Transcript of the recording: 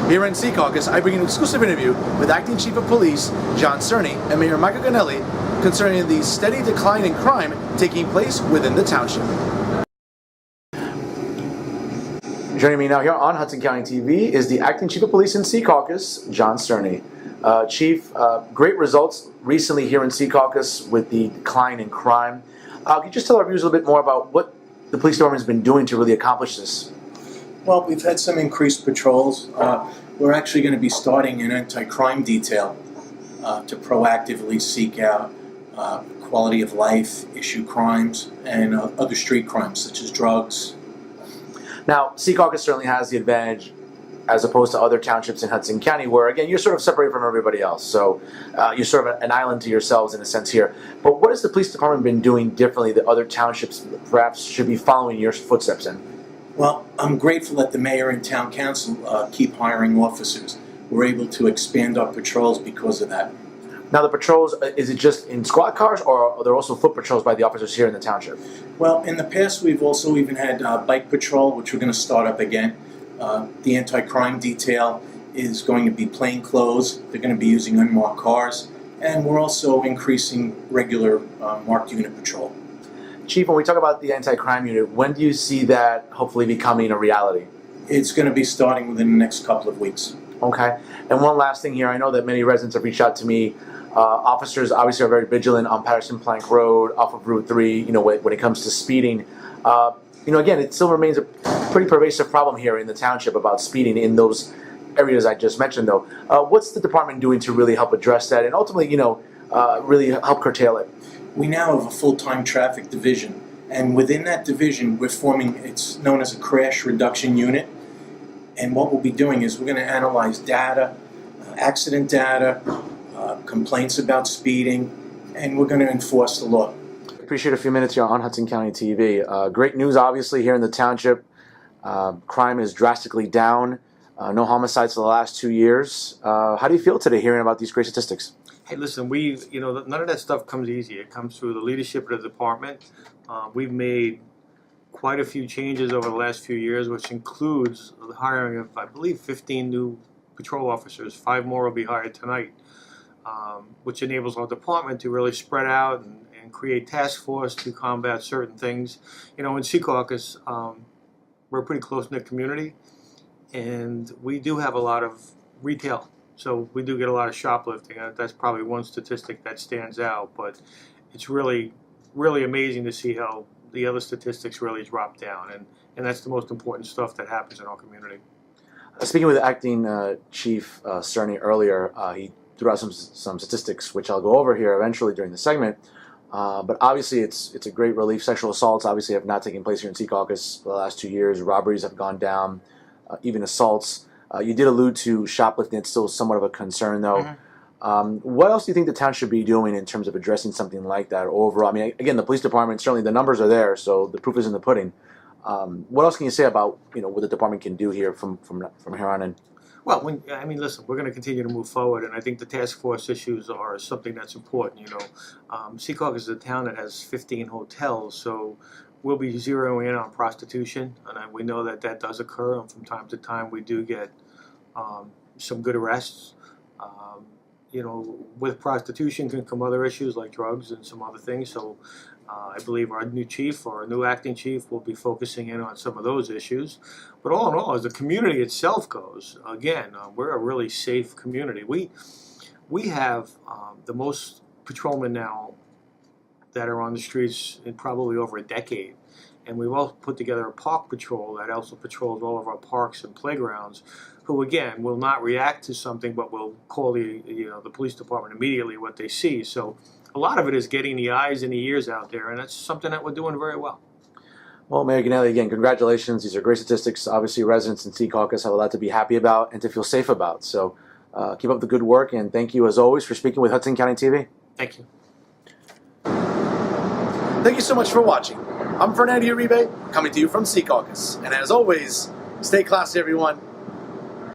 Here in Secaucus, I bring you an exclusive interview with Acting Chief of Police John Cerny and Mayor Michael Gonnelli concerning the steady decline in crime taking place within the township. Joining me now here on Hudson County TV is the Acting Chief of Police in Secaucus, John Cerny. Chief, great results recently here in Secaucus with the decline in crime. Can you just tell our viewers a little bit more about what the police department has been doing to really accomplish this? Well, we've had some increased patrols. We're actually going to be starting an anti-crime detail to proactively seek out quality of life issue crimes and other street crimes such as drugs. Now, Secaucus certainly has the advantage as opposed to other townships in Hudson County where, again, you're sort of separated from everybody else. So you're sort of an island to yourselves in a sense here. But what has the police department been doing differently that other townships perhaps should be following your footsteps in? Well, I'm grateful that the mayor and town council keep hiring officers. We're able to expand our patrols because of that. Now, the patrols, is it just in squad cars, or are there also foot patrols by the officers here in the township? Well, in the past, we've also even had bike patrol, which we're going to start up again. The anti-crime detail is going to be plain clothes. They're going to be using unmarked cars. And we're also increasing regular marked unit patrol. Chief, when we talk about the anti-crime unit, when do you see that hopefully becoming a reality? It's going to be starting within the next couple of weeks. Okay. And one last thing here. I know that many residents have reached out to me. Officers obviously are very vigilant on Patterson Plank Road, off of Route 3, when it comes to speeding. Again, it still remains a pretty pervasive problem here in the township about speeding in those areas I just mentioned, though. What's the department doing to really help address that and ultimately, really help curtail it? We now have a full-time traffic division, and within that division, we're forming, it's known as a crash reduction unit. And what we'll be doing is we're going to analyze data, accident data, complaints about speeding, and we're going to enforce the law. Appreciate a few minutes here on Hudson County TV. Great news, obviously, here in the township. Crime is drastically down. No homicides for the last 2 years. How do you feel today hearing about these great statistics? Hey, listen, none of that stuff comes easy. It comes through the leadership of the department. We've made quite a few changes over the last few years, which includes the hiring of, I believe, 15 new patrol officers. 5 more will be hired tonight, which enables our department to really spread out and create task force to combat certain things. In Secaucus, we're a pretty close-knit community, and we do have a lot of retail. So we do get a lot of shoplifting. That's probably one statistic that stands out, but it's really, really amazing to see how the other statistics really drop down, and that's the most important stuff that happens in our community. Speaking with Acting Chief Cerny earlier, he threw out some statistics, which I'll go over here eventually during the segment. But obviously, it's a great relief. Sexual assaults obviously have not taken place here in Secaucus for the last 2 years. Robberies have gone down, even assaults. You did allude to shoplifting. It's still somewhat of a concern, though. Mm-hmm. What else do you think the town should be doing in terms of addressing something like that overall? I mean, again, the police department, certainly the numbers are there, so the proof is in the pudding. What else can you say about what the department can do here from here on in? Well, listen, we're going to continue to move forward, and I think the task force issues are something that's important. Secaucus is a town that has 15 hotels, so we'll be zeroing in on prostitution, and we know that does occur, and from time to time we do get some good arrests. With prostitution can come other issues like drugs and some other things, so I believe our new chief or our new acting chief will be focusing in on some of those issues. But all in all, as the community itself goes, again, we're a really safe community. We have the most patrolmen now that are on the streets in probably over a decade. And we've also put together a park patrol that also patrols all of our parks and playgrounds, who again will not react to something but will call the police department immediately what they see. So a lot of it is getting the eyes and the ears out there, and that's something that we're doing very well. Well, Mayor Gonnelli, again, congratulations. These are great statistics. Obviously, residents in Secaucus have a lot to be happy about and to feel safe about. So keep up the good work, and thank you, as always, for speaking with Hudson County TV. Thank you. Thank you so much for watching. I'm Fernando Uribe, coming to you from Secaucus. And as always, stay classy, everyone.